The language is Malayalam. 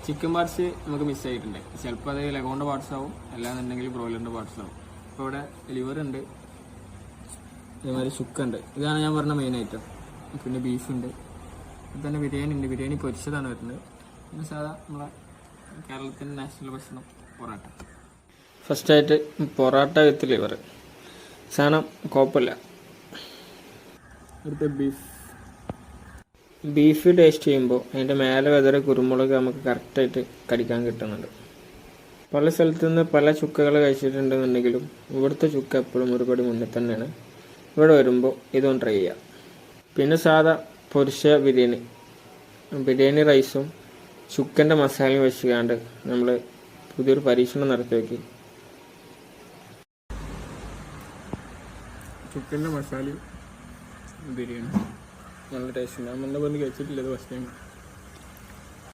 ചിക്കൻ പാർട്സ് നമുക്ക് മിസ്സായിട്ടുണ്ട്. ചിലപ്പോൾ അത് ലഗോണിൻ്റെ പാർട്സ് ആവും, അല്ലാന്നുണ്ടെങ്കിൽ ബ്രോയിലറിൻ്റെ പാർട്സ് ആവും. ഇപ്പോൾ ഇവിടെ ലിവർ ഉണ്ട്, അതേമാതിരി ചുക്കുണ്ട്. ഇതാണ് ഞാൻ പറഞ്ഞ മെയിൻ ഐറ്റം. പിന്നെ ബീഫുണ്ട്, ഇത് തന്നെ ബിരിയാണി ഉണ്ട്. ബിരിയാണി പൊരിച്ചതാണ് വരുന്നത്. പിന്നെ സാധാ നമ്മളെ കേരളത്തിൻ്റെ നാഷണൽ ഭക്ഷണം പൊറോട്ട. ഫസ്റ്റായിട്ട് പൊറോട്ട വിത്ത് ലിവർ സാധനം കുഴപ്പമില്ല. അടുത്ത ബീഫ് ടേസ്റ്റ് ചെയ്യുമ്പോൾ അതിൻ്റെ മേലെ വെതറെ കുരുമുളക് നമുക്ക് കറക്റ്റായിട്ട് കടിക്കാൻ കിട്ടുന്നുണ്ട്. പല സ്ഥലത്തു നിന്ന് പല ചുക്കകൾ കഴിച്ചിട്ടുണ്ടെന്നുണ്ടെങ്കിലും ഇവിടുത്തെ ചുക്ക എപ്പോഴും ഒരുപടി മുന്നിൽ തന്നെയാണ്. ഇവിടെ വരുമ്പോൾ ഇതൊന്ന് ട്രൈ ചെയ്യാം. പിന്നെ സാധാ പൊരിച്ച ബിരിയാണി റൈസും ചുക്കൻ്റെ മസാലയും വെച്ചുകൊണ്ട് നമ്മൾ പുതിയൊരു പരീക്ഷണം നടത്തി നോക്കി. ചിക്കൻ്റെ മസാലയും ബിരിയാണി നല്ല ടേസ്റ്റ് ഉണ്ട്. നമ്മൾ മുന്നേ കഴിച്ചിട്ടില്ല, ഇത് ഫസ്റ്റ് ടൈം.